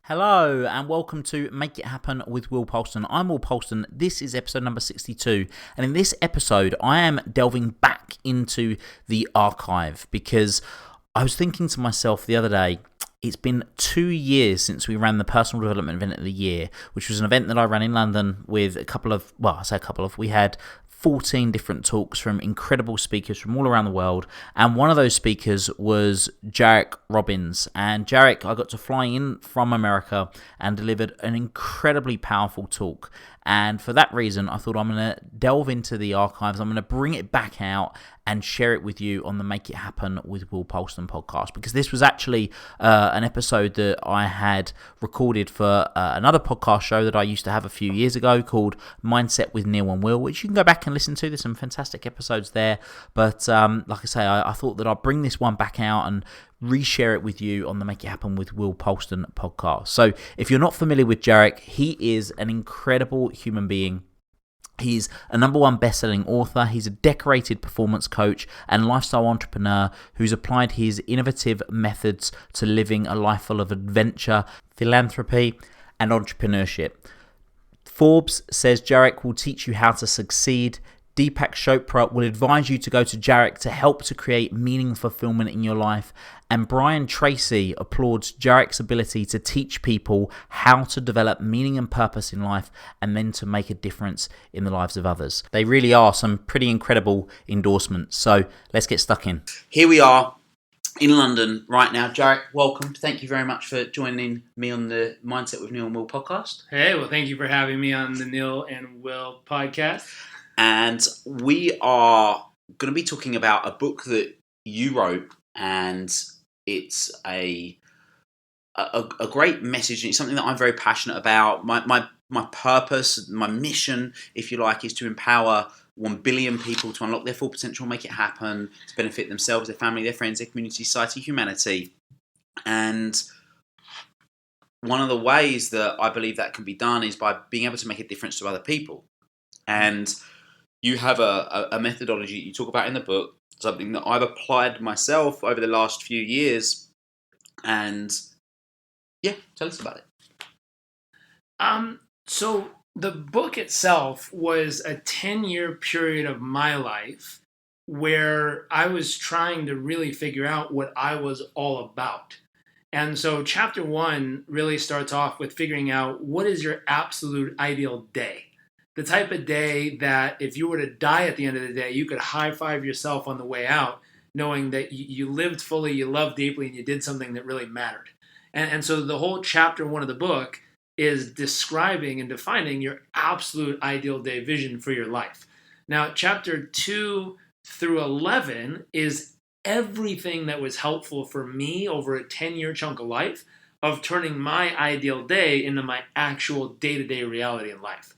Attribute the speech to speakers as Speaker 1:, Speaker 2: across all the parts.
Speaker 1: Hello and welcome to Make It Happen with Will Polston. I'm Will Polston. This is episode number 62, and in this episode I am delving back into the archive because I was thinking to myself the other day, it's been 2 years since we ran the Personal Development Event of the Year, which was an event that I ran in London with we had 14 different talks from incredible speakers from all around the world, and one of those speakers was Jairek Robbins. And Jairek, I got to fly in from America and delivered an incredibly powerful talk. And for that reason, I thought I'm going to delve into the archives. I'm going to bring it back out and share it with you on the Make It Happen with Will Polston podcast, because this was actually an episode that I had recorded for another podcast show that I used to have a few years ago called Mindset with Neil and Will, which you can go back and listen to. There's some fantastic episodes there. But like I say, I thought that I'd bring this one back out and reshare it with you on the Make It Happen with Will Polston podcast. So if you're not familiar with Jairek, he is an incredible human being. He's a #1 bestselling author. He's a decorated performance coach and lifestyle entrepreneur who's applied his innovative methods to living a life full of adventure, philanthropy, and entrepreneurship. Forbes says Jairek will teach you how to succeed. Deepak Chopra will advise you to go to Jairek to help to create meaning and fulfillment in your life. And Brian Tracy applauds Jairek's ability to teach people how to develop meaning and purpose in life and then to make a difference in the lives of others. They really are some pretty incredible endorsements. So let's get stuck in. Here we are in London right now. Jairek, welcome. Thank you very much for joining me on the Mindset with Neil and Will podcast.
Speaker 2: Hey, well, thank you for having me on the Neil and Will podcast.
Speaker 1: And we are going to be talking about a book that you wrote, and it's a great message, and it's something that I'm very passionate about. My purpose, my mission, if you like, is to empower 1 billion people to unlock their full potential, make it happen, to benefit themselves, their family, their friends, their community, society, humanity. And one of the ways that I believe that can be done is by being able to make a difference to other people. And you have a methodology you talk about in the book, something that I've applied myself over the last few years. And yeah, tell us about it.
Speaker 2: So the book itself was a 10-year period of my life where I was trying to really figure out what I was all about. And so chapter 1 really starts off with figuring out what is your absolute ideal day. The type of day that if you were to die at the end of the day, you could high-five yourself on the way out, knowing that you lived fully, you loved deeply, and you did something that really mattered. And so the whole chapter 1 of the book is describing and defining your absolute ideal day vision for your life. Now, chapter 2 through 11 is everything that was helpful for me over a 10-year chunk of life of turning my ideal day into my actual day-to-day reality in life.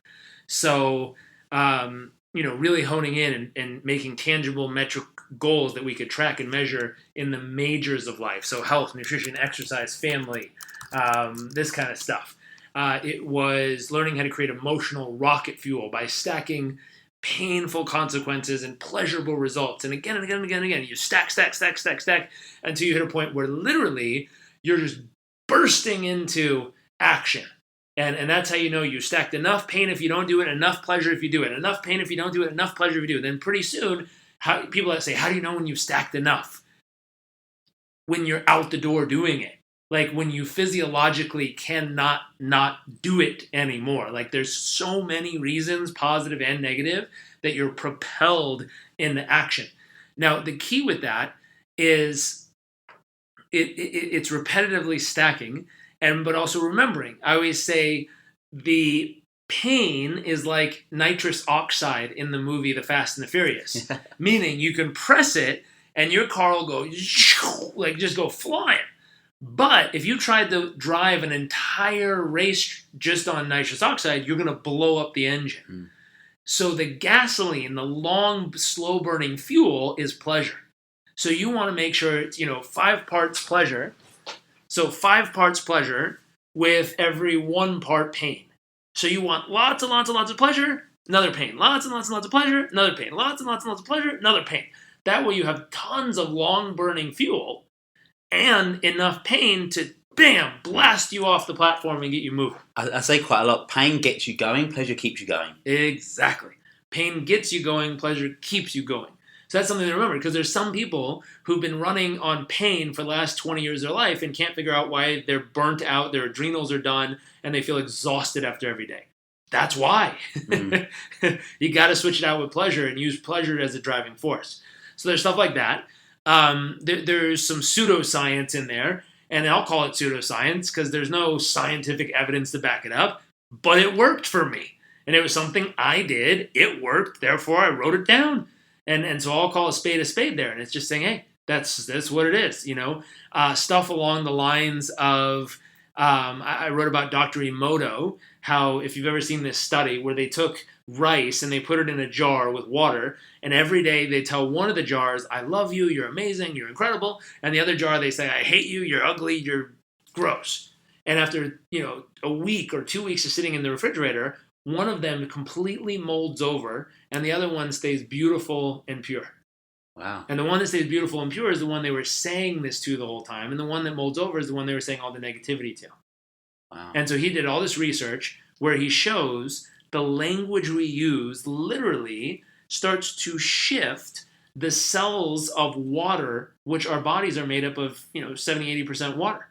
Speaker 2: So, really honing in and making tangible metric goals that we could track and measure in the majors of life. So health, nutrition, exercise, family, this kind of stuff. It was learning how to create emotional rocket fuel by stacking painful consequences and pleasurable results. And again and again and again and again, you stack until you hit a point where literally you're just bursting into action. And that's how you know you stacked enough pain if you don't do it, enough pleasure if you do it, enough pain if you don't do it, enough pleasure if you do it. Then pretty soon, people that say, how do you know when you've stacked enough? When you're out the door doing it. Like when you physiologically cannot not do it anymore. Like there's so many reasons, positive and negative, that you're propelled into action. Now, the key with that is it's repetitively stacking. But also remembering, I always say the pain is like nitrous oxide in the movie The Fast and the Furious. Meaning you can press it and your car will go, just go flying. But if you tried to drive an entire race just on nitrous oxide, you're going to blow up the engine. So the gasoline, the long, slow-burning fuel is pleasure. So you want to make sure it's, 5 parts pleasure. So 5 parts pleasure with every 1 part pain. So you want lots and lots and lots of pleasure, another pain. Lots and lots and lots of pleasure, another pain. Lots and lots and lots of pleasure, another pain. That way you have tons of long burning fuel and enough pain to bam, blast you off the platform and get you moving.
Speaker 1: I say quite a lot, pain gets you going, pleasure keeps you going.
Speaker 2: Exactly. Pain gets you going, pleasure keeps you going. So that's something to remember, because there's some people who've been running on pain for the last 20 years of their life and can't figure out why they're burnt out, their adrenals are done, and they feel exhausted after every day. That's why. You got to switch it out with pleasure and use pleasure as a driving force. So there's stuff like that. There's some pseudoscience in there, and I'll call it pseudoscience because there's no scientific evidence to back it up, but it worked for me. And it was something I did. It worked. Therefore, I wrote it down. And so I'll call a spade there. And it's just saying, hey, that's what it is. Stuff along the lines of, I wrote about Dr. Emoto, how if you've ever seen this study where they took rice and they put it in a jar with water, and every day they tell one of the jars, I love you, you're amazing, you're incredible. And the other jar, they say, I hate you, you're ugly, you're gross. And after, a week or 2 weeks of sitting in the refrigerator, one of them completely molds over, and the other one stays beautiful and pure.
Speaker 1: Wow.
Speaker 2: And the one that stays beautiful and pure is the one they were saying this to the whole time, and the one that molds over is the one they were saying all the negativity to.
Speaker 1: Wow.
Speaker 2: And so he did all this research where he shows the language we use literally starts to shift the cells of water, which our bodies are made up of, 70-80% water.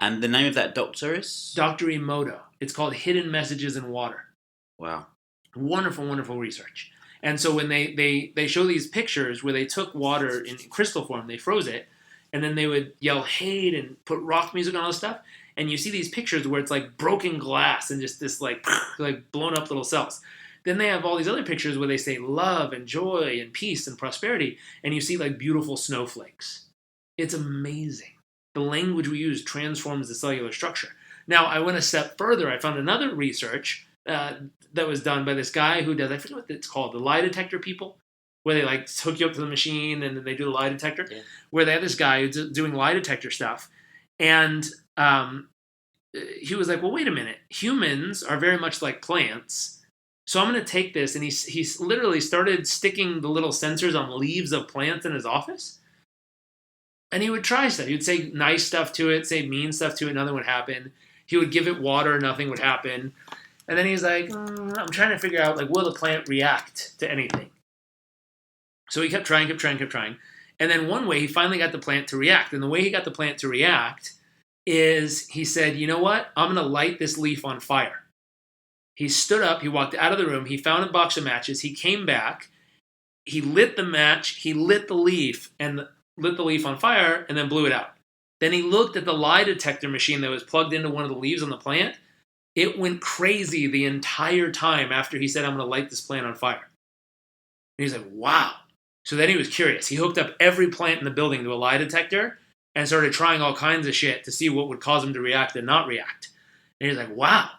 Speaker 1: And the name of that doctor is?
Speaker 2: Dr. Emoto. It's called Hidden Messages in Water.
Speaker 1: Wow.
Speaker 2: Wonderful, wonderful research. And so when they show these pictures where they took water in crystal form, they froze it, and then they would yell hate and put rock music and all this stuff, and you see these pictures where it's like broken glass and just this like blown up little cells. Then they have all these other pictures where they say love and joy and peace and prosperity, and you see like beautiful snowflakes. It's amazing. The language we use transforms the cellular structure. Now, I went a step further. I found another research that was done by this guy who does, I forget what it's called, the lie detector people, where they like hook you up to the machine and then they do the lie detector, where they have this guy who's doing lie detector stuff. And he was like, well, wait a minute. Humans are very much like plants. So I'm going to take this. And he literally started sticking the little sensors on leaves of plants in his office. And he would try stuff. He would say nice stuff to it, say mean stuff to it, nothing would happen. He would give it water, nothing would happen. And then he's like, I'm trying to figure out, will the plant react to anything? So he kept trying. And then one way he finally got the plant to react. And the way he got the plant to react is he said, you know what? I'm going to light this leaf on fire. He stood up. He walked out of the room. He found a box of matches. He came back. He lit the match. He lit the leaf and lit the leaf on fire and then blew it out. Then he looked at the lie detector machine that was plugged into one of the leaves on the plant. It went crazy the entire time after he said, I'm going to light this plant on fire. And he's like, wow. So then he was curious. He hooked up every plant in the building to a lie detector and started trying all kinds of shit to see what would cause him to react and not react. And he's like, wow.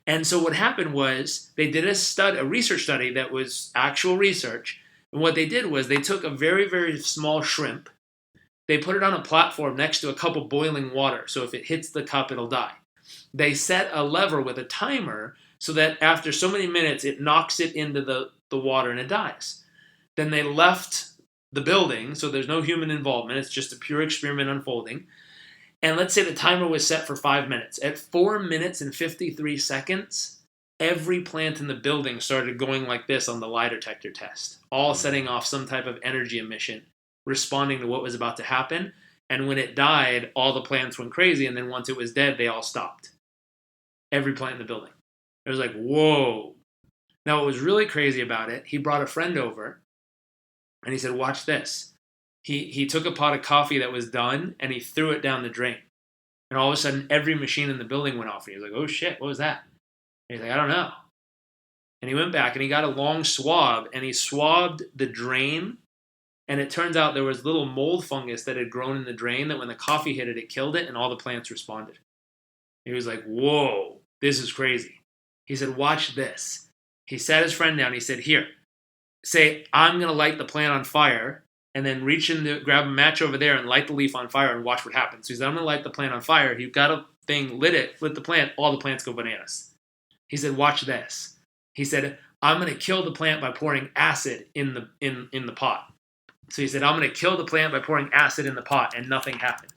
Speaker 2: And so what happened was they did a research study that was actual research. And what they did was they took a very, very small shrimp. They put it on a platform next to a cup of boiling water. So if it hits the cup, it'll die. They set a lever with a timer so that after so many minutes, it knocks it into the water and it dies. Then they left the building, so there's no human involvement. It's just a pure experiment unfolding. And let's say the timer was set for 5 minutes. At 4 minutes and 53 seconds, every plant in the building started going like this on the lie detector test, all setting off some type of energy emission, responding to what was about to happen. And when it died, all the plants went crazy. And then once it was dead, they all stopped. Every plant in the building. It was like, whoa. Now, what was really crazy about it, he brought a friend over and he said, watch this. He took a pot of coffee that was done and he threw it down the drain. And all of a sudden, every machine in the building went off. And he was like, oh shit, what was that? And he's like, I don't know. And he went back and he got a long swab and he swabbed the drain. And it turns out there was little mold fungus that had grown in the drain that when the coffee hit it, it killed it and all the plants responded. He was like, whoa, this is crazy. He said, watch this. He sat his friend down. He said, here, say, I'm going to light the plant on fire and then reach in to grab a match over there and light the leaf on fire and watch what happens. So he said, I'm going to light the plant on fire. He got a thing, lit the plant, all the plants go bananas. He said, watch this. He said, I'm going to kill the plant by pouring acid in the pot. So he said, I'm going to kill the plant by pouring acid in the pot, and nothing happened.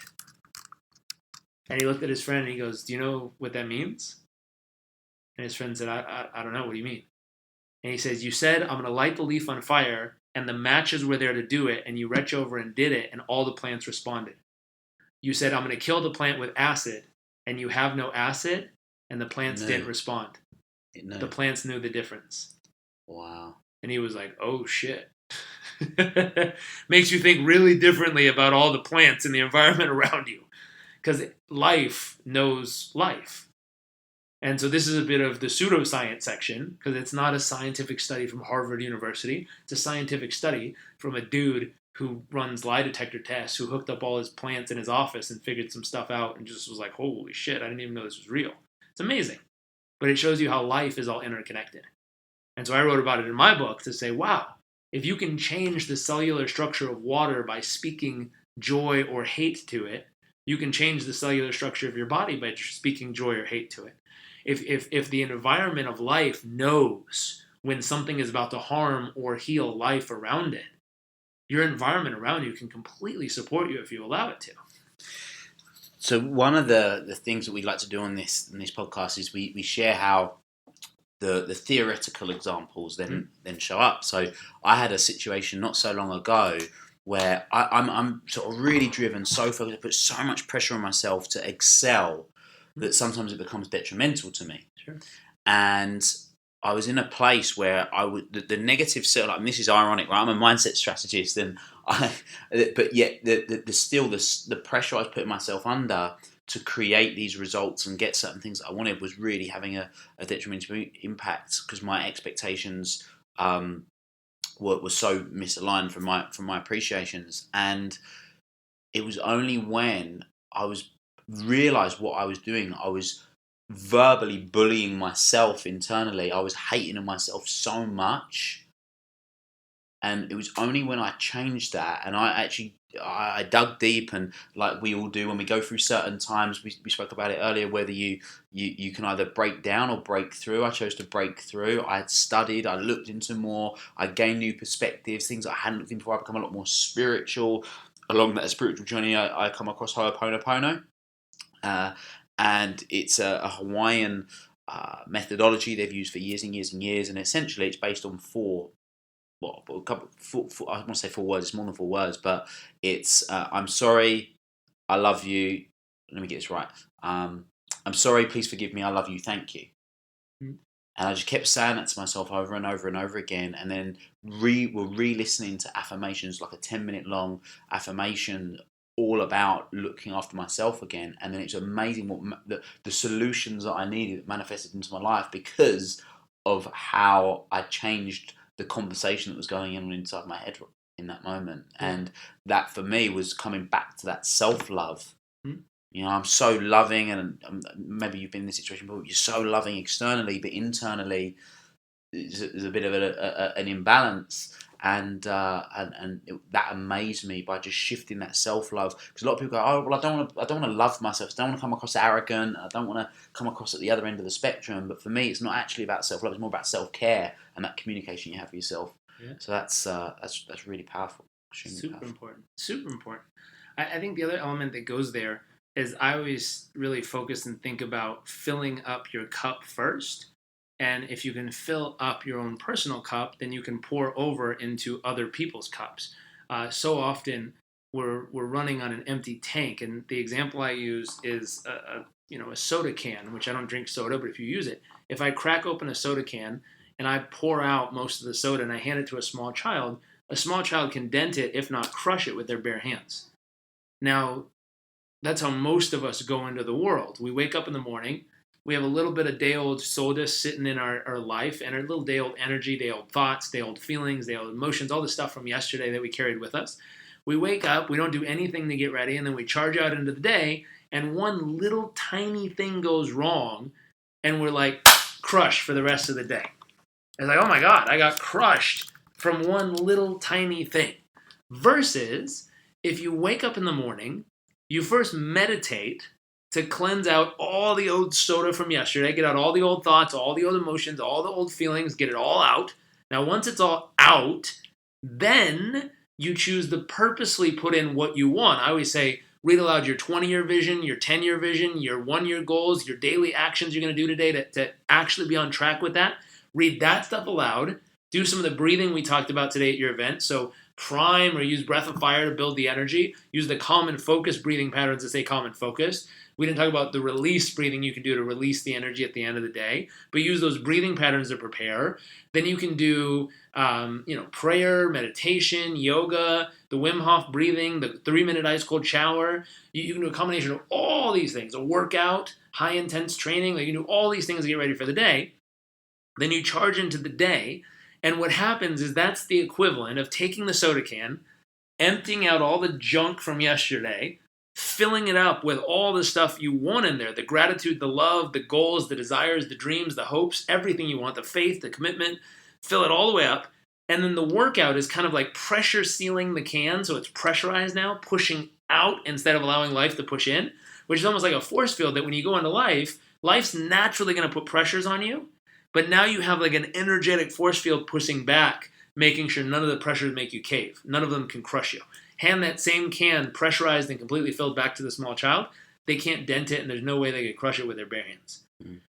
Speaker 2: And he looked at his friend and he goes, do you know what that means? And his friend said, I don't know. What do you mean? And he says, you said, I'm going to light the leaf on fire, and the matches were there to do it, and you reached over and did it, and all the plants responded. You said, I'm going to kill the plant with acid, and you have no acid, and the plants didn't respond. No. The plants knew the difference.
Speaker 1: Wow.
Speaker 2: And he was like, oh, shit. Makes you think really differently about all the plants in the environment around you. Because life knows life. And so this is a bit of the pseudoscience section, because it's not a scientific study from Harvard University. It's a scientific study from a dude who runs lie detector tests, who hooked up all his plants in his office and figured some stuff out and just was like, holy shit, I didn't even know this was real. It's amazing. But it shows you how life is all interconnected. And so I wrote about it in my book to say, wow, if you can change the cellular structure of water by speaking joy or hate to it, you can change the cellular structure of your body by speaking joy or hate to it. If the environment of life knows when something is about to harm or heal life around it, your environment around you can completely support you if you allow it to.
Speaker 1: So one of the things that we like to do on this podcast is we share how the theoretical examples then show up. So I had a situation not so long ago where I'm sort of really driven, so focused, I put so much pressure on myself to excel that sometimes it becomes detrimental to me.
Speaker 2: Sure.
Speaker 1: And I was in a place where I would the negative self. And this is ironic, right? I'm a mindset strategist, but yet the pressure I was putting myself under to create these results and get certain things that I wanted was really having a detrimental impact, because my expectations were so misaligned from my appreciations. And it was only when I realized what I was doing, I was verbally bullying myself internally. I was hating on myself so much, and it was only when I changed that, and I dug deep, and like we all do when we go through certain times, we spoke about it earlier, whether you can either break down or break through. I chose to break through. I had studied, I looked into more, I gained new perspectives, things I hadn't looked into before. I become a lot more spiritual. Along that spiritual journey, I come across Ho'oponopono. And it's a Hawaiian methodology they've used for years and years and years, and essentially it's based on four I want to say 4 words. It's more than 4 words, but it's I'm sorry, I love you. Let me get this right. I'm sorry, please forgive me. I love you. Thank you. And I just kept saying that to myself over and over and over again, and then we're re-listening to affirmations, like a 10-minute long affirmation, all about looking after myself again. And then it's amazing what the solutions that I needed manifested into my life because of how I changed the conversation that was going on inside my head in that moment. And that for me was coming back to that self-love. You know, I'm so loving, and maybe you've been in this situation before, you're so loving externally, but internally there's a bit of an imbalance. And that amazed me by just shifting that self-love, because a lot of people go, oh well, I don't want to love myself, I don't want to come across arrogant, I don't want to come across at the other end of the spectrum. But for me, it's not actually about self-love, it's more about self-care and that communication you have with yourself. So that's really powerful.
Speaker 2: Super important. I think the other element that goes there is I always really focus and think about filling up your cup first. And if you can fill up your own personal cup, then you can pour over into other people's cups. So often we're running on an empty tank, and the example I use is a soda can, which I don't drink soda, but if you use it, if I crack open a soda can and I pour out most of the soda and I hand it to a small child can dent it, if not crush it, with their bare hands. Now, that's how most of us go into the world. We wake up in the morning. We have a little bit of day-old soda sitting in our life, and our little day-old energy, day-old thoughts, day-old feelings, day-old emotions, all the stuff from yesterday that we carried with us. We wake up, we don't do anything to get ready, and then we charge out into the day, and one little tiny thing goes wrong, and we're like crushed for the rest of the day. It's like, oh my God, I got crushed from one little tiny thing. Versus, if you wake up in the morning, you first meditate to cleanse out all the old soda from yesterday, get out all the old thoughts, all the old emotions, all the old feelings, get it all out. Now, once it's all out, then you choose to purposely put in what you want. I always say, Read aloud your 20-year vision, your 10-year vision, your 1-year goals, your daily actions you're going to do today to actually be on track with that. Read that stuff aloud. Do some of the breathing we talked about today at your event. So prime or use breath of fire to build the energy. Use the calm and focus breathing patterns to stay calm and focused. We didn't talk about the release breathing you can do to release the energy at the end of the day, but use those breathing patterns to prepare. Then you can do, prayer, meditation, yoga, the Wim Hof breathing, the 3-minute ice cold shower. You can do a combination of all these things, a workout, high intense training. You can do all these things to get ready for the day. Then you charge into the day. And what happens is that's the equivalent of taking the soda can, emptying out all the junk from yesterday, filling it up with all the stuff you want in there, the gratitude, the love, the goals, the desires, the dreams, the hopes, everything you want, the faith, the commitment, fill it all the way up. And then the workout is kind of like pressure sealing the can, so it's pressurized now, pushing out instead of allowing life to push in, which is almost like a force field that when you go into life, life's naturally going to put pressures on you. But now you have like an energetic force field pushing back, making sure none of the pressures make you cave. None of them can crush you. Hand that same can pressurized and completely filled back to the small child. They can't dent it, and there's no way they could crush it with their bare hands.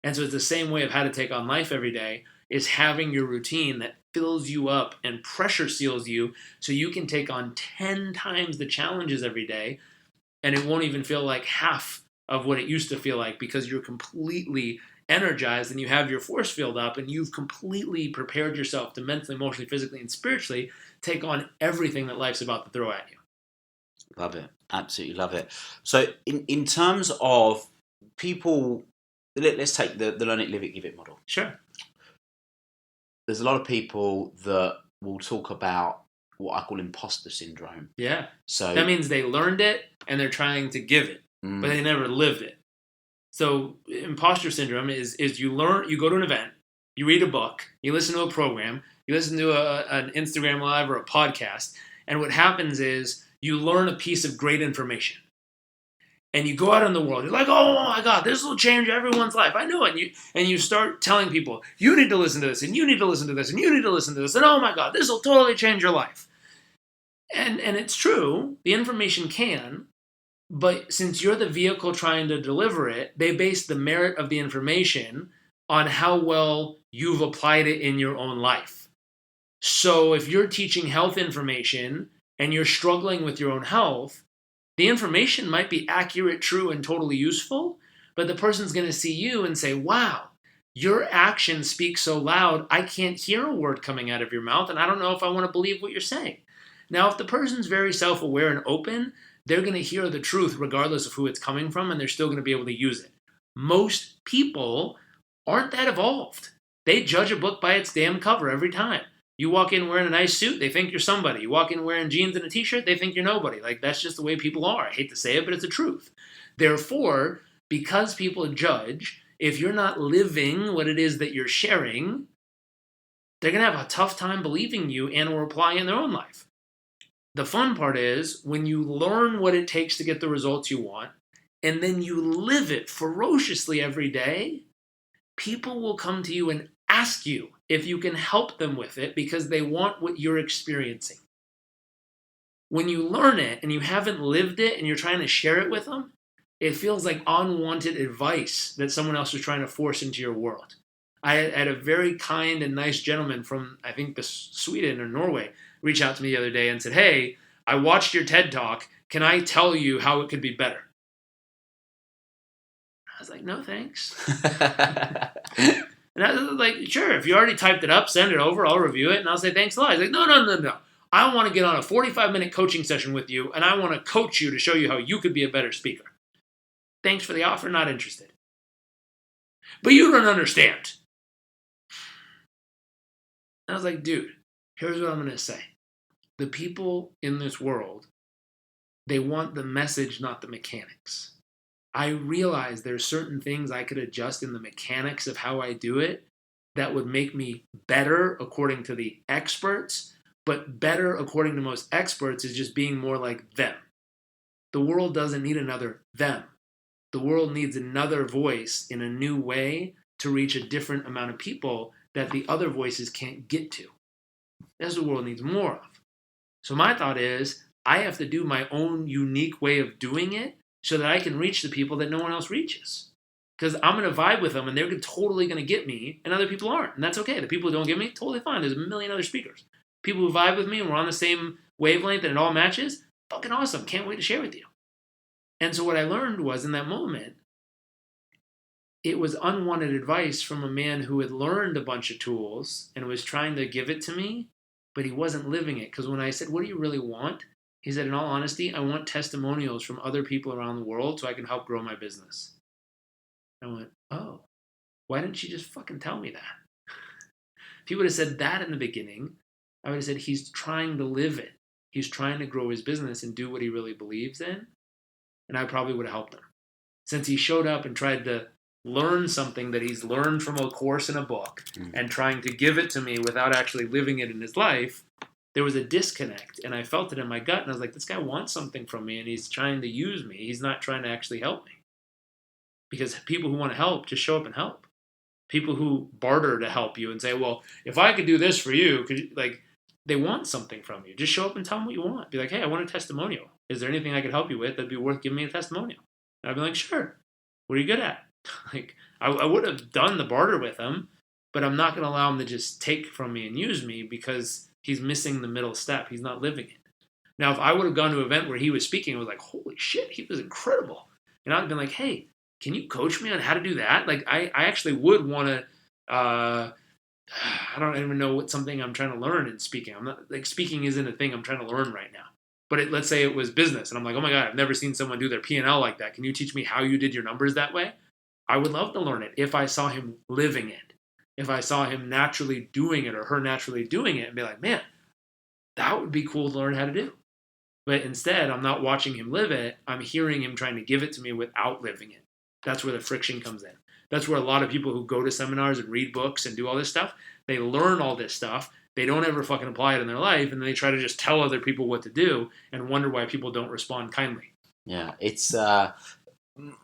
Speaker 2: And so it's the same way of how to take on life every day, is having your routine that fills you up and pressure seals you so you can take on 10 times the challenges every day, and it won't even feel like half of what it used to feel like because you're completely energized and you have your force field up and you've completely prepared yourself to mentally, emotionally, physically, and spiritually take on everything that life's about to throw at you.
Speaker 1: Love it. Absolutely love it. So in terms of people, let's take the learn it, live it, give it model.
Speaker 2: Sure.
Speaker 1: There's a lot of people that will talk about what I call imposter syndrome.
Speaker 2: Yeah.
Speaker 1: So
Speaker 2: that means they learned it and they're trying to give it, but they never lived it. So imposter syndrome is you go to an event, you read a book, you listen to a program, you listen to an Instagram live or a podcast, and what happens is you learn a piece of great information. And you go out in the world, you're like, oh my God, this will change everyone's life. I know it. And you start telling people, you need to listen to this, and you need to listen to this, and you need to listen to this, and oh my God, this will totally change your life. And it's true, the information can, but since you're the vehicle trying to deliver it, they base the merit of the information on how well you've applied it in your own life. So if you're teaching health information and you're struggling with your own health, the information might be accurate, true, and totally useful, but the person's going to see you and say, wow, your actions speak so loud, I can't hear a word coming out of your mouth, and I don't know if I want to believe what you're saying. Now, if the person's very self-aware and open, they're going to hear the truth regardless of who it's coming from, and they're still going to be able to use it. Most people aren't that evolved. They judge a book by its damn cover every time. You walk in wearing a nice suit, they think you're somebody. You walk in wearing jeans and a t-shirt, they think you're nobody. Like, that's just the way people are. I hate to say it, but it's the truth. Therefore, because people judge, if you're not living what it is that you're sharing, they're going to have a tough time believing you and or applying in their own life. The fun part is when you learn what it takes to get the results you want, and then you live it ferociously every day, people will come to you and ask you if you can help them with it because they want what you're experiencing. When you learn it and you haven't lived it and you're trying to share it with them, it feels like unwanted advice that someone else is trying to force into your world. I had a very kind and nice gentleman from, I think, Sweden or Norway reach out to me the other day and said, hey, I watched your TED Talk. Can I tell you how it could be better? I was like, no, thanks. And I was like, sure, if you already typed it up, send it over, I'll review it, and I'll say thanks a lot. He's like, no. I want to get on a 45-minute coaching session with you, and I want to coach you to show you how you could be a better speaker. Thanks for the offer, not interested. But you don't understand. And I was like, dude, here's what I'm going to say. The people in this world, they want the message, not the mechanics. I realize there's certain things I could adjust in the mechanics of how I do it that would make me better according to the experts, but better according to most experts is just being more like them. The world doesn't need another them. The world needs another voice in a new way to reach a different amount of people that the other voices can't get to. That's what the world needs more of. So my thought is, I have to do my own unique way of doing it so that I can reach the people that no one else reaches. Because I'm going to vibe with them and they're totally going to get me and other people aren't. And that's okay. The people who don't get me, totally fine. There's a million other speakers. People who vibe with me and we're on the same wavelength and it all matches, fucking awesome. Can't wait to share with you. And so what I learned was in that moment, it was unwanted advice from a man who had learned a bunch of tools and was trying to give it to me, but he wasn't living it. Because when I said, what do you really want? He said, in all honesty, I want testimonials from other people around the world so I can help grow my business. I went, oh, why didn't you just fucking tell me that? If he would have said that in the beginning, I would have said he's trying to live it. He's trying to grow his business and do what he really believes in. And I probably would have helped him. Since he showed up and tried to learn something that he's learned from a course in a book and trying to give it to me without actually living it in his life, there was a disconnect. And I felt it in my gut. And I was like, this guy wants something from me and he's trying to use me. He's not trying to actually help me. Because people who want to help just show up and help. People who barter to help you and say, well, if I could do this for you, they want something from you. Just show up and tell them what you want. Be like, hey, I want a testimonial. Is there anything I could help you with that'd be worth giving me a testimonial? And I'd be like, sure. What are you good at? I would have done the barter with him, but I'm not going to allow him to just take from me and use me because he's missing the middle step. He's not living it. Now, if I would have gone to an event where he was speaking, I was like, holy shit, he was incredible. And I'd have been like, hey, can you coach me on how to do that? I actually would want to, I don't even know what something I'm trying to learn in speaking. I'm not, speaking isn't a thing I'm trying to learn right now. But let's say it was business, and I'm like, oh my God, I've never seen someone do their P&L like that. Can you teach me how you did your numbers that way? I would love to learn it if I saw him living it. If I saw him naturally doing it or her naturally doing it and be like, man, that would be cool to learn how to do. But instead, I'm not watching him live it. I'm hearing him trying to give it to me without living it. That's where the friction comes in. That's where a lot of people who go to seminars and read books and do all this stuff, they learn all this stuff. They don't ever fucking apply it in their life, and then they try to just tell other people what to do and wonder why people don't respond kindly.
Speaker 1: Yeah, it's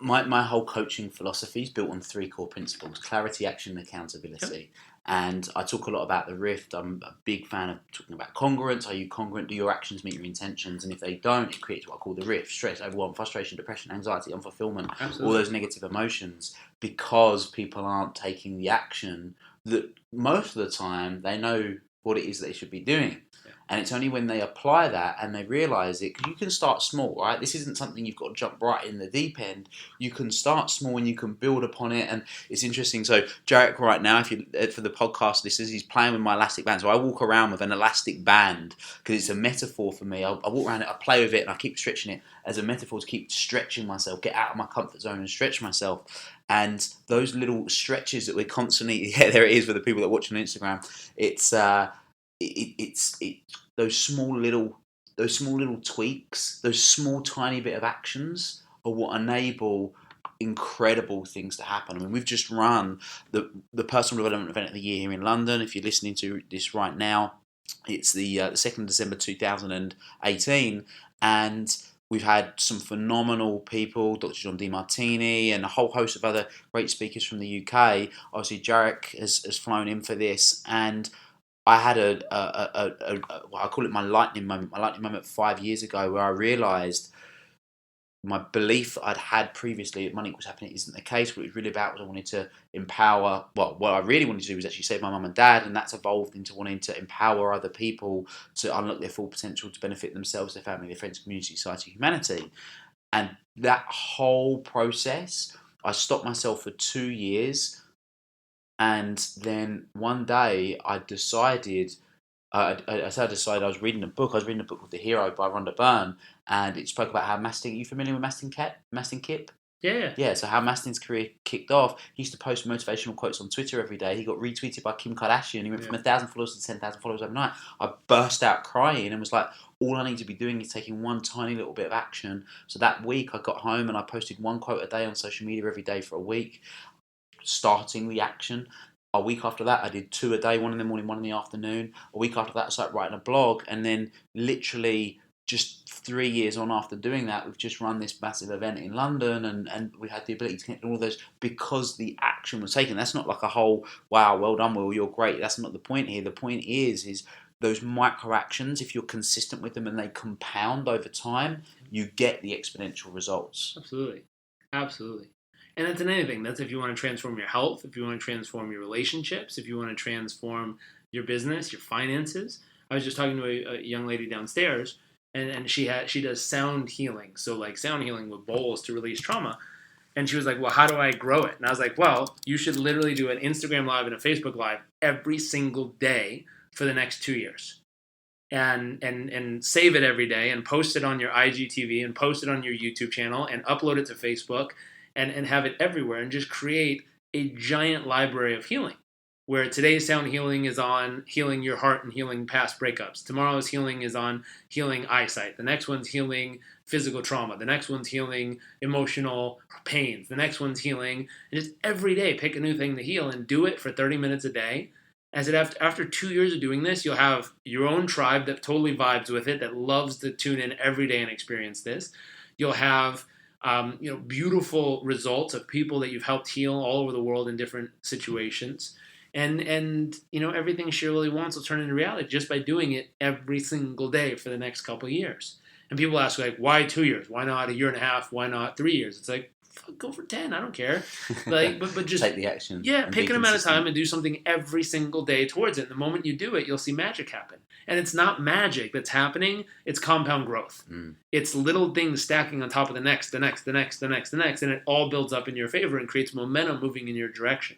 Speaker 1: my whole coaching philosophy is built on 3 core principles: clarity, action, and accountability. Yep. And I talk a lot about the rift. I'm a big fan of talking about congruence. Are you congruent? Do your actions meet your intentions? And if they don't, it creates what I call the rift: stress, overwhelm, frustration, depression, anxiety, unfulfillment, Absolutely. All those negative emotions, because people aren't taking the action that most of the time they know what it is they should be doing. Yeah. And it's only when they apply that and they realise it, because you can start small, right? This isn't something you've got to jump right in the deep end. You can start small and you can build upon it. And it's interesting. So Jairek right now, if you for the podcast listeners, he's playing with my elastic band. So I walk around with an elastic band because it's a metaphor for me. I walk around it, I play with it, and I keep stretching it as a metaphor to keep stretching myself, get out of my comfort zone and stretch myself. And those little stretches that we're constantly, there it is for the people that are watching on Instagram. It's those small little tweaks, those small tiny bit of actions are what enable incredible things to happen. I mean, we've just run the personal development event of the year here in London. If you're listening to this right now, it's the 2nd of December 2018, and we've had some phenomenal people, Dr. John DeMartini and a whole host of other great speakers from the UK. Obviously, Jairek has flown in for this, and I had I call it my lightning moment. My lightning moment 5 years ago, where I realised my belief that I'd had previously that money was happening isn't the case. What it was really about was I wanted to empower. Well, what I really wanted to do was actually save my mum and dad, and that's evolved into wanting to empower other people to unlock their full potential to benefit themselves, their family, their friends, community, society, humanity. And that whole process, I stopped myself for 2 years, and then one day I decided. I was reading a book. I was reading a book called The Hero by Rhonda Byrne, and it spoke about how Mastin. Are you familiar with Mastin Kipp?
Speaker 2: Yeah.
Speaker 1: Yeah. So how Mastin's career kicked off. He used to post motivational quotes on Twitter every day. He got retweeted by Kim Kardashian. He went from 1,000 followers to 10,000 followers overnight. I burst out crying and was like, all I need to be doing is taking one tiny little bit of action. So that week I got home and I posted 1 quote a day on social media every day for a week, starting the action. A week after that, I did 2 a day, 1 in the morning, 1 in the afternoon. A week after that, I started writing a blog. And then literally just 3 years on after doing that, we've just run this massive event in London. And we had the ability to connect all of those because the action was taken. That's not like a whole, wow, well done, Will, you're great. That's not the point here. The point is those micro actions, if you're consistent with them and they compound over time, you get the exponential results.
Speaker 2: Absolutely. Absolutely. And that's in anything. That's if you want to transform your health, if you want to transform your relationships, if you want to transform your business, your finances. I was just talking to a young lady downstairs, and she does sound healing. So like sound healing with bowls to release trauma. And she was like, well, how do I grow it? And I was like, well, you should literally do an Instagram Live and a Facebook Live every single day for the next 2 years. And save it every day and post it on your IGTV and post it on your YouTube channel and upload it to Facebook and have it everywhere and just create a giant library of healing. Where today's sound healing is on healing your heart and healing past breakups. Tomorrow's healing is on healing eyesight. The next one's healing physical trauma. The next one's healing emotional pains. The next one's healing. And just every day pick a new thing to heal and do it for 30 minutes a day. After 2 years of doing this, you'll have your own tribe that totally vibes with it, that loves to tune in every day and experience this. You'll have beautiful results of people that you've helped heal all over the world in different situations. And everything she really wants will turn into reality just by doing it every single day for the next couple of years. And people ask, like, why 2 years? Why not a year and a half? Why not 3 years? It's like, go for 10. I don't care. Like, but just
Speaker 1: take the action.
Speaker 2: Yeah, pick an amount of time and do something every single day towards it. And the moment you do it, you'll see magic happen. And it's not magic that's happening. It's compound growth. It's little things stacking on top of the next, and it all builds up in your favor and creates momentum moving in your direction.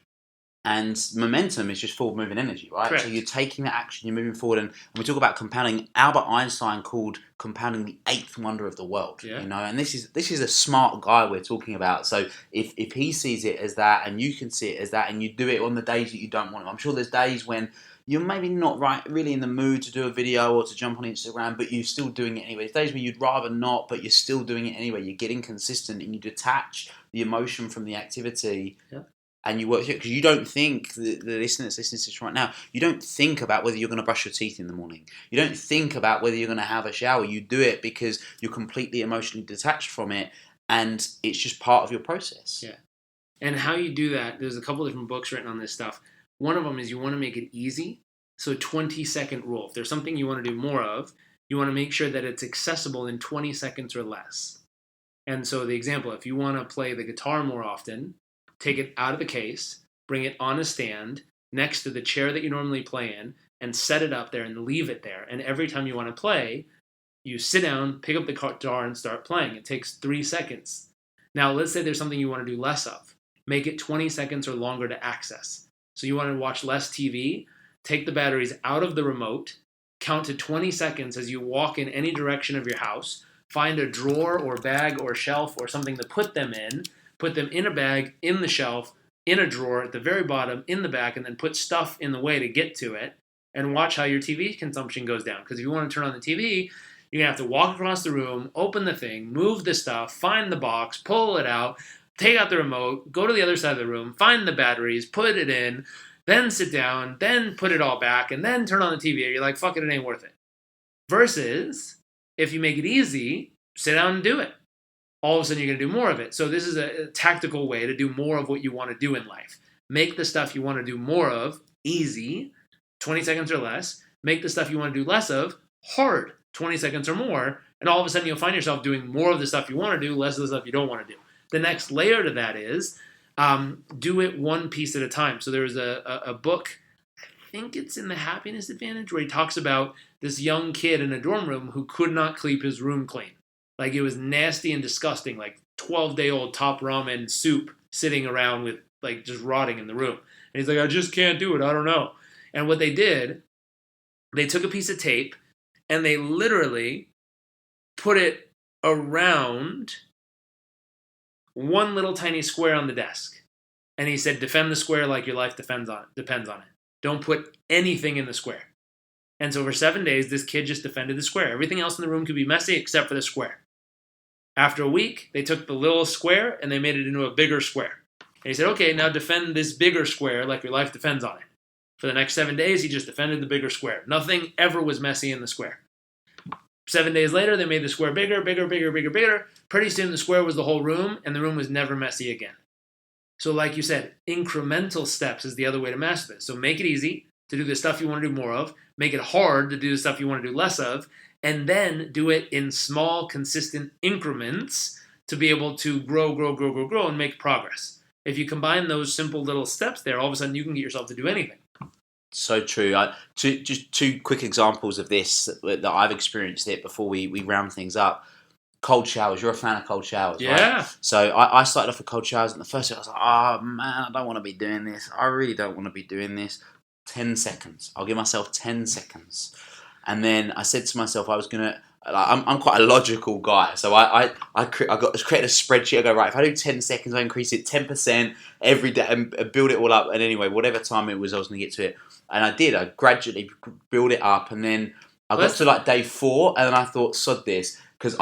Speaker 1: And momentum is just forward-moving energy, right?
Speaker 2: Correct.
Speaker 1: So you're taking that action, you're moving forward. And we talk about compounding. Albert Einstein called compounding the eighth wonder of the world.
Speaker 2: Yeah.
Speaker 1: And this is a smart guy we're talking about. So if he sees it as that, and you can see it as that, and you do it on the days that you don't want to. I'm sure there's days when you're maybe not really in the mood to do a video or to jump on Instagram, but you're still doing it anyway. There's days where you'd rather not, but you're still doing it anyway. You're getting consistent, and you detach the emotion from the activity.
Speaker 2: Yeah.
Speaker 1: And you work because you don't think the listener that's listening to this right now. You don't think about whether you're going to brush your teeth in the morning. You don't think about whether you're going to have a shower. You do it because you're completely emotionally detached from it, and it's just part of your process.
Speaker 2: Yeah. And how you do that? There's a couple different books written on this stuff. One of them is you want to make it easy. So 20-second rule. If there's something you want to do more of, you want to make sure that it's accessible in 20 seconds or less. And so the example, if you want to play the guitar more often, take it out of the case, bring it on a stand next to the chair that you normally play in, and set it up there and leave it there. And every time you want to play, you sit down, pick up the guitar, and start playing. It takes 3 seconds. Now, let's say there's something you want to do less of. Make it 20 seconds or longer to access. So you want to watch less TV, take the batteries out of the remote, count to 20 seconds as you walk in any direction of your house, find a drawer or bag or shelf or something to put them in, put them in a bag, in the shelf, in a drawer, at the very bottom, in the back, and then put stuff in the way to get to it, and watch how your TV consumption goes down. Because if you want to turn on the TV, you're going to have to walk across the room, open the thing, move the stuff, find the box, pull it out, take out the remote, go to the other side of the room, find the batteries, put it in, then sit down, then put it all back, and then turn on the TV. You're like, fuck it, it ain't worth it. Versus, if you make it easy, sit down and do it. All of a sudden you're going to do more of it. So this is a tactical way to do more of what you want to do in life. Make the stuff you want to do more of easy, 20 seconds or less. Make the stuff you want to do less of hard, 20 seconds or more. And all of a sudden you'll find yourself doing more of the stuff you want to do, less of the stuff you don't want to do. The next layer to that is do it one piece at a time. So there was a book, I think it's in The Happiness Advantage, where he talks about this young kid in a dorm room who could not keep his room clean. Like, it was nasty and disgusting, like 12-day-old top ramen soup sitting around with, like, just rotting in the room. And he's like, I just can't do it. I don't know. And what they did, they took a piece of tape and they literally put it around one little tiny square on the desk. And he said, defend the square like your life depends on it. Don't put anything in the square. And so for 7 days, this kid just defended the square. Everything else in the room could be messy except for the square. After a week, they took the little square and they made it into a bigger square. And he said, okay, now defend this bigger square like your life depends on it. For the next 7 days, he just defended the bigger square. Nothing ever was messy in the square. 7 days later, they made the square bigger. Pretty soon, the square was the whole room, and the room was never messy again. So like you said, incremental steps is the other way to master this. So make it easy. to do the stuff you want to do more of, make it hard to do the stuff you want to do less of, and then do it in small, consistent increments to be able to grow, and make progress. If you combine those simple little steps there, all of a sudden you can get yourself to do anything.
Speaker 1: So true. Just two quick examples of this that I've experienced it before we round things up. Cold showers. You're a fan of cold showers,
Speaker 2: yeah.
Speaker 1: Right? So I started off with cold showers, and the first day I was like, oh man, I don't want to be doing this. I really don't want to be doing this. 10 seconds. I'll give myself 10 seconds. And then I said to myself, I was going to, I'm quite a logical guy. So I created a spreadsheet. I go, right, if I do 10 seconds, I increase it 10% every day and build it all up. And anyway, whatever time it was, I was going to get to it. And I did. I gradually build it up. And then I got to like day 4. And then I thought, sod this. Because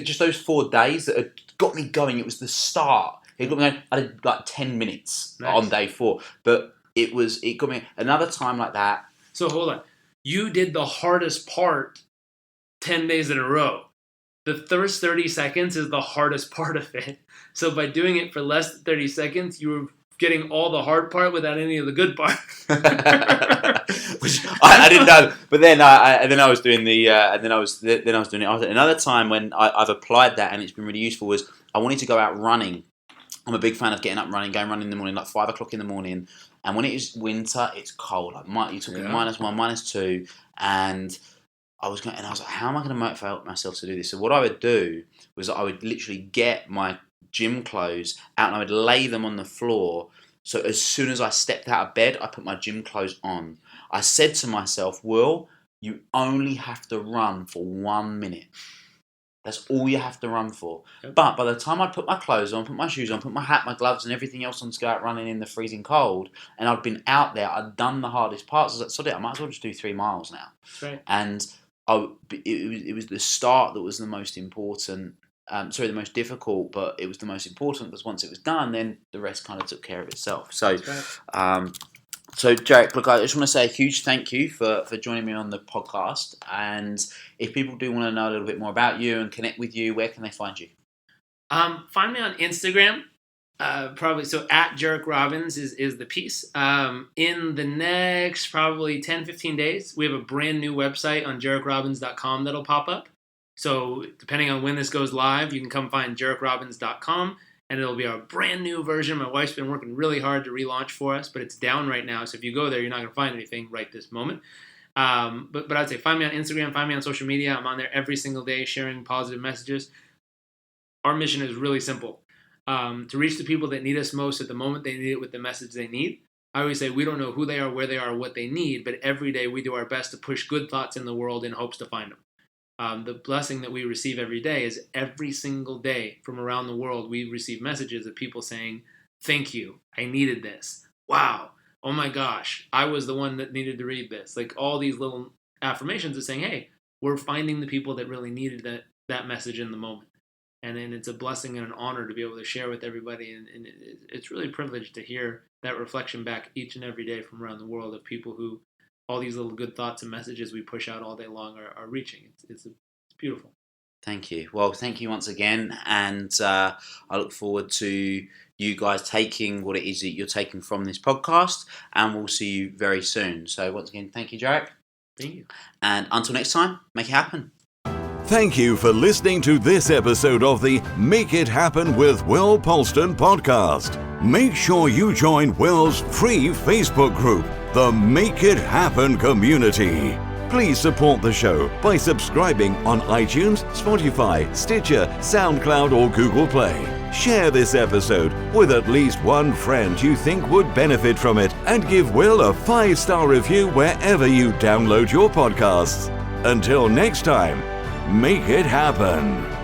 Speaker 1: just those 4 days that had got me going, it was the start. It got me going. I did like 10 minutes on day 4. But it got me another time like that.
Speaker 2: So hold on. You did the hardest part 10 days in a row. The first 30 seconds is the hardest part of it. So by doing it for less than 30 seconds, you were getting all the hard part without any of the good part.
Speaker 1: Which I didn't know. But then I was doing it. Another time when I've applied that and it's been really useful was I wanted to go out running. I'm a big fan of getting up running, going running in the morning, like 5 o'clock in the morning. And when it is winter, it's cold. Like you're talking -1, -2, and I was like, how am I going to motivate myself to do this? So what I would do was I would literally get my gym clothes out and I would lay them on the floor. So as soon as I stepped out of bed, I put my gym clothes on. I said to myself, Will, you only have to run for 1 minute. That's all you have to run for. Yep. But by the time I put my clothes on, put my shoes on, put my hat, my gloves and everything else on to go out running in the freezing cold, and I'd been out there, I'd done the hardest parts. I was like, so I might as well just do 3 miles now.
Speaker 2: Right.
Speaker 1: And it was the start that was the most important. The most difficult, but it was the most important because once it was done, then the rest kind of took care of itself. So, So Jairek, look, I just want to say a huge thank you for joining me on the podcast. And if people do want to know a little bit more about you and connect with you, where can they find you?
Speaker 2: Find me on Instagram. Probably so at Jairek Robbins is the piece. In the next probably 10-15 days, we have a brand new website on JarekRobbins.com that'll pop up. So depending on when this goes live, you can come find JarekRobbins.com, and it'll be our brand new version. My wife's been working really hard to relaunch for us, but it's down right now. So if you go there, you're not going to find anything right this moment. But I'd say find me on Instagram, find me on social media. I'm on there every single day sharing positive messages. Our mission is really simple. To reach the people that need us most at the moment they need it with the message they need. I always say we don't know who they are, where they are, what they need, but every day we do our best to push good thoughts in the world in hopes to find them. The blessing that we receive every day is every single day from around the world, we receive messages of people saying, thank you, I needed this. Wow, oh my gosh, I was the one that needed to read this. Like all these little affirmations of saying, hey, we're finding the people that really needed that message in the moment. And then it's a blessing and an honor to be able to share with everybody. And it's really a privilege to hear that reflection back each and every day from around the world of people who all these little good thoughts and messages we push out all day long are reaching. It's beautiful.
Speaker 1: Thank you. Well, thank you once again. And I look forward to you guys taking what it is that you're taking from this podcast. And we'll see you very soon. So once again, thank you, Jairek.
Speaker 2: Thank you.
Speaker 1: And until next time, make it happen.
Speaker 3: Thank you for listening to this episode of the Make It Happen with Will Polston podcast. Make sure you join Will's free Facebook group, the Make It Happen community. Please support the show by subscribing on iTunes, Spotify, Stitcher, SoundCloud, or Google Play. Share this episode with at least one friend you think would benefit from it, and give Will a 5-star review wherever you download your podcasts. Until next time, make it happen.